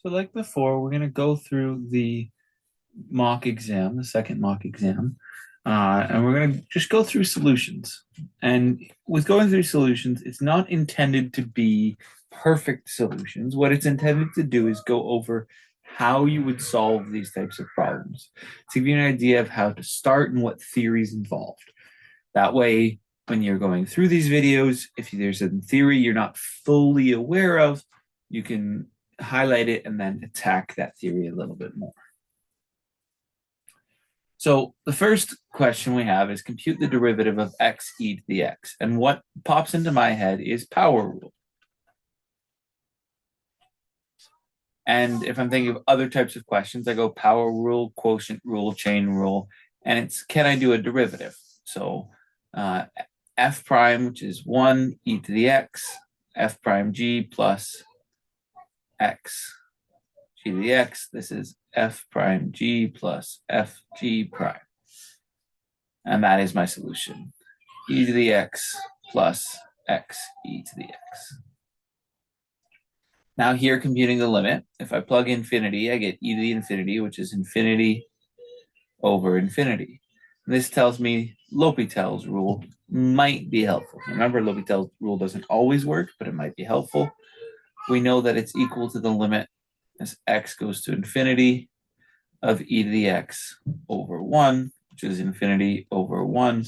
So like before, we're going to go through the mock exam, the second mock exam, and we're going to just go through solutions. And with going through solutions, it's not intended to be perfect solutions. What it's intended to do is go over how you would solve these types of problems, to give you an idea of how to start and what theories involved. That way, when you're going through these videos, if there's a theory you're not fully aware of, you can highlight it and then attack that theory a little bit more. So the first question we have is compute the derivative of x e to the x. And what pops into my head is power rule. And if I'm thinking of other types of questions, I go power rule, quotient rule, chain rule, and it's can I do a derivative? So f prime, which is 1 e to the x, f prime g plus x g to the x. This is f prime g plus f g prime. And that is my solution. E to the x plus x e to the x. Now here computing the limit, if I plug infinity, I get e to the infinity, which is infinity over infinity. And this tells me L'Hopital's rule might be helpful. Remember, L'Hopital's rule doesn't always work, but it might be helpful. We know that it's equal to the limit as x goes to infinity of e to the x over 1, which is infinity over 1,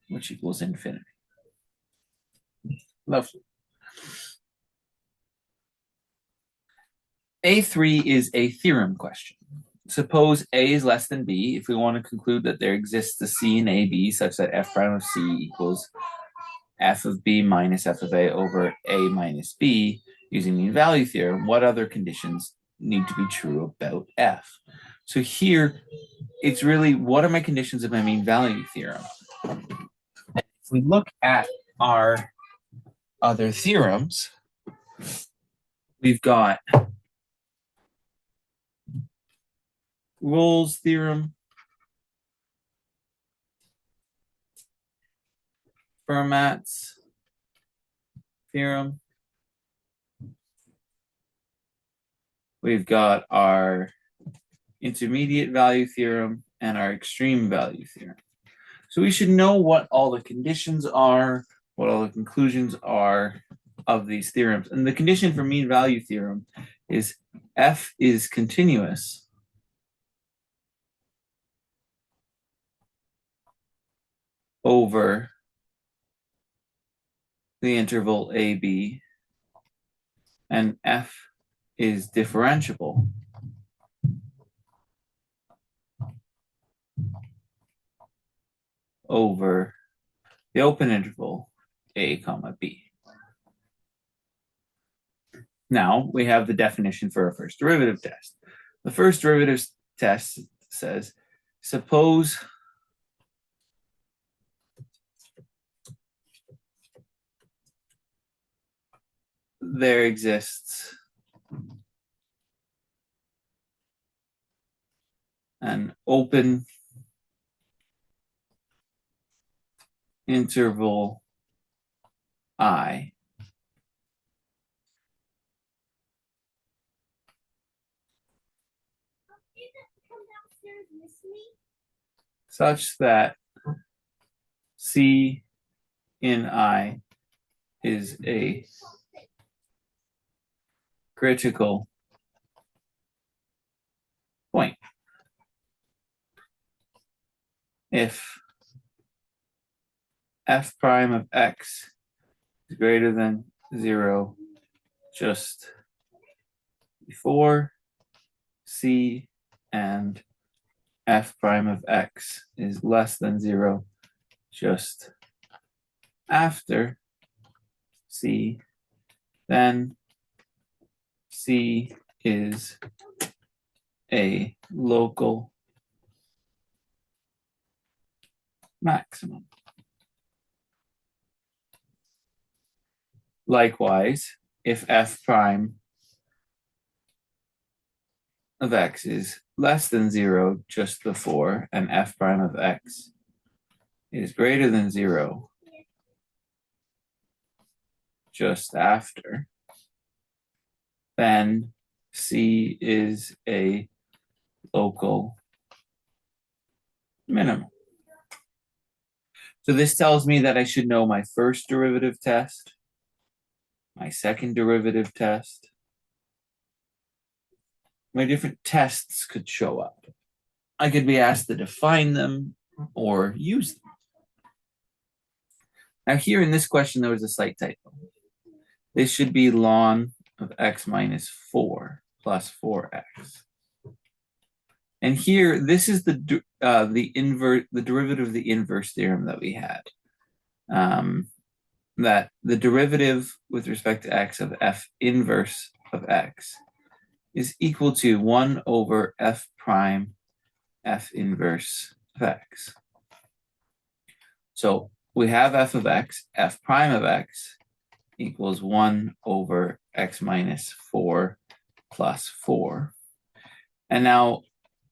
which equals infinity. Lovely. A3 is a theorem question. Suppose A is less than B if we want to conclude that there exists a C in AB such that f prime of C equals f of B minus f of A over A minus B using mean value theorem. What other conditions need to be true about f? So here, it's really, what are my conditions of my mean value theorem? If we look at our other theorems, we've got Rolle's theorem, Fermat's theorem. We've got our intermediate value theorem and our extreme value theorem. So we should know what all the conditions are, what all the conclusions are of these theorems. And the condition for mean value theorem is f is continuous over the interval AB, and f is differentiable over the open interval A comma B. Now we have the definition for a first derivative test. The first derivative test says, suppose there exists an open interval I such that C in I is a critical point. If f prime of x is greater than 0 just before C and f prime of x is less than 0 just after C, then C is a local maximum. Likewise, if f prime of x is less than 0 just before and f prime of x is greater than 0 just after, then C is a local minimum. So this tells me that I should know my first derivative test, my second derivative test. My different tests could show up. I could be asked to define them or use them. Now here in this question, there was a slight typo. This should be ln of x minus 4 plus 4x. And here, this is the derivative of the inverse theorem that we had. That the derivative with respect to x of f inverse of x is equal to 1 over f prime f inverse of x. So we have f of x, f prime of x equals 1 over x minus 4 plus 4. And now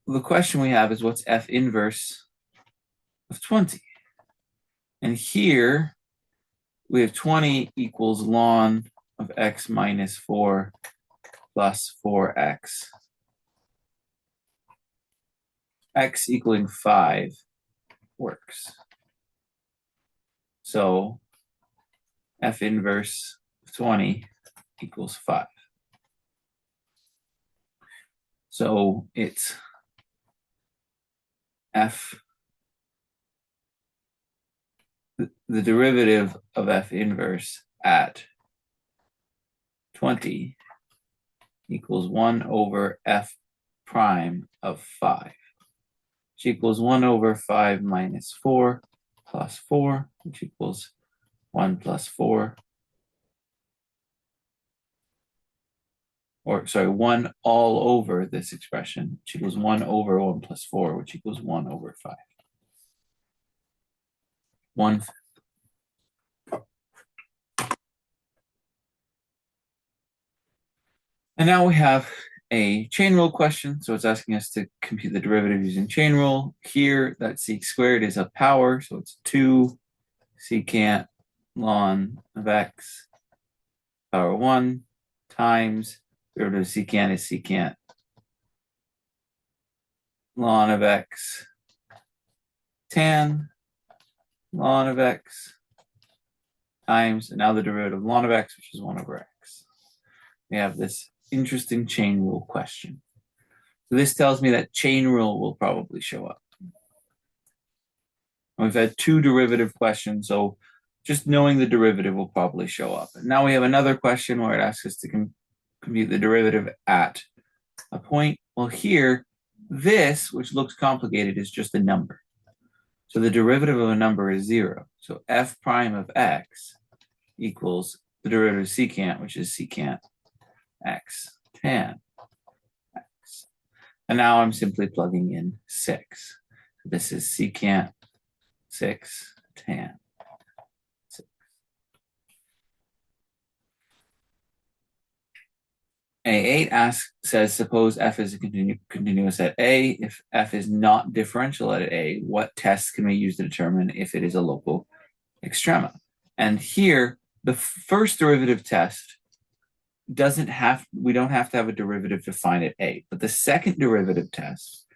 the question we have is what's f inverse of 20? And here we have 20 equals ln of x minus 4 plus 4x. X equaling 5 works. So f inverse of 20 equals 5. So it's f, the derivative of f inverse at 20 equals 1 over f prime of 5, which equals 1 over 5 minus 4 plus 4, which equals 1 plus 4. Or sorry, 1 all over this expression, which equals 1 over 1 plus 4, which equals 1 over 5. 1/5. And now we have a chain rule question. So it's asking us to compute the derivative using chain rule. Here, that sec squared is a power, so it's 2 secant ln of x power 1 times derivative of secant is secant ln of x tan ln of x times, and now the derivative of ln of x, which is 1 over x. We have this interesting chain rule question. So this tells me that chain rule will probably show up. We've had 2 derivative questions, so just knowing the derivative will probably show up. And now we have another question where it asks us to compute the derivative at a point. Well, here, this, which looks complicated, is just a number. So the derivative of a number is 0. So f prime of x equals the derivative of secant, which is secant x tan x. And now I'm simply plugging in 6. This is secant 6 tan 6. A8 says, suppose f is a continuous at A. If f is not differential at A, what tests can we use to determine if it is a local extrema? And here, the first derivative test we don't have to have a derivative to find at A. But the second derivative test,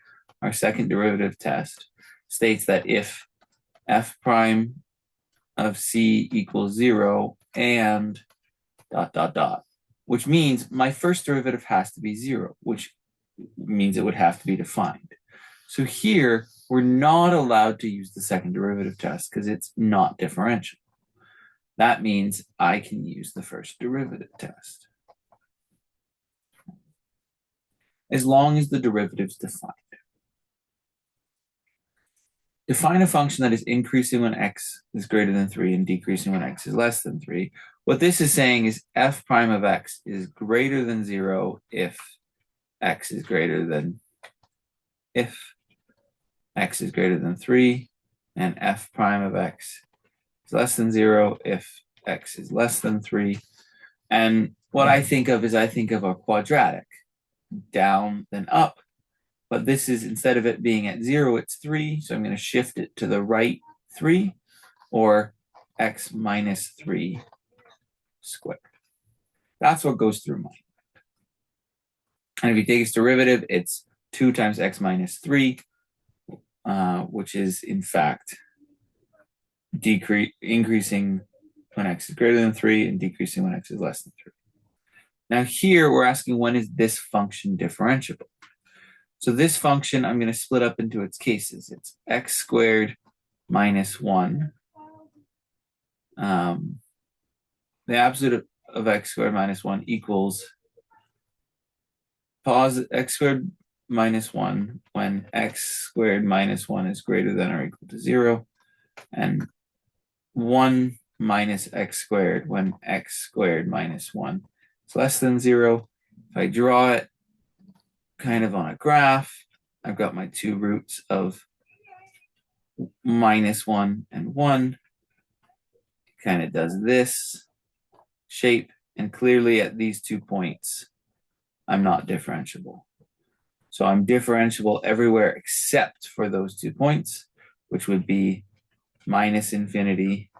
our second derivative test, states that if f prime of c equals 0 and ... which means my first derivative has to be 0, which means it would have to be defined. So here, we're not allowed to use the second derivative test because it's not differential. That means I can use the first derivative test, as long as the derivative is defined. Define a function that is increasing when x is greater than 3 and decreasing when x is less than 3. What this is saying is f prime of x is greater than 0 if x is greater than 3, and f prime of x is less than 0 if x is less than 3. And what I think of is I think of a quadratic, down then up. But this is, instead of it being at 0, it's 3. So I'm going to shift it to the right 3, or x minus 3 squared. That's what goes through my mind. And if you take its derivative, it's 2 times x minus 3, which is in fact increasing when x is greater than 3 and decreasing when x is less than 3. Now here we're asking, when is this function differentiable? So this function, I'm going to split up into its cases. It's x squared minus 1. The absolute of x squared minus 1 equals x squared minus 1 when x squared minus 1 is greater than or equal to 0, and 1 minus x squared when x squared minus 1 is less than 0. If I draw it kind of on a graph, I've got my two roots of minus 1 and 1. It kind of does this shape, and clearly at these 2 points, I'm not differentiable. So I'm differentiable everywhere except for those 2 points, which would be minus infinity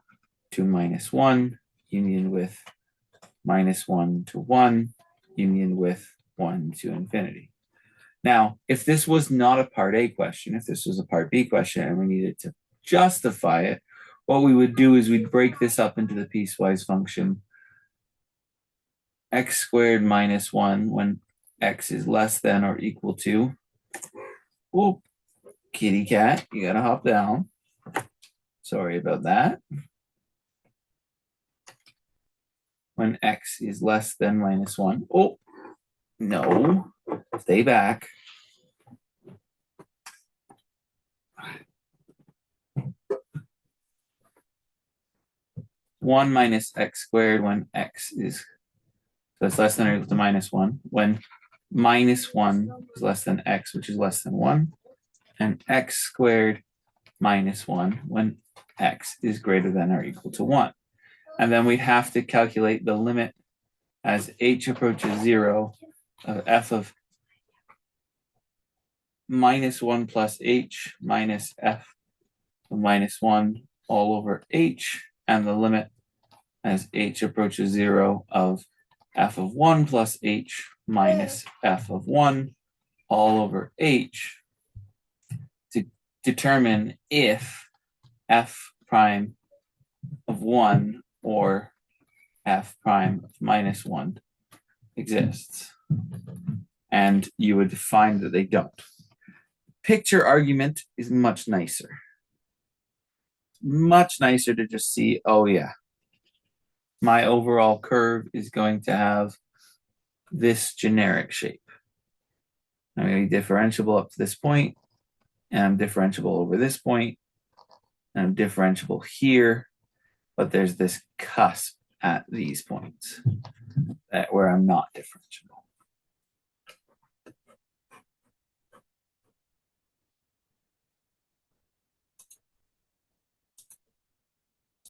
to minus 1, union with minus 1 to 1, union with 1 to infinity. Now, if this was not a part A question, if this was a part B question and we needed to justify it, what we would do is we'd break this up into the piecewise function x squared minus 1 when x is less than or equal to, oh, kitty cat, you gotta hop down. Sorry about that. When x is less than minus 1. Oh, no, stay back. One minus x squared when x is, so it's less than or equal to minus 1. When minus 1 is less than x, which is less than 1. And x squared minus 1 when x is greater than or equal to 1. And then we'd have to calculate the limit as h approaches 0 of f of minus 1 plus h minus f of minus 1 all over h, and the limit as h approaches 0 of f of 1 plus h minus f of 1 all over h, to determine if f prime of 1 or f prime of minus 1 exists. And you would find that they don't. Picture argument is much nicer. Much nicer to just see, oh yeah, my overall curve is going to have this generic shape. I'm going to be differentiable up to this point, and I'm differentiable over this point, and I'm differentiable here, but there's this cusp at these points where I'm not differentiable.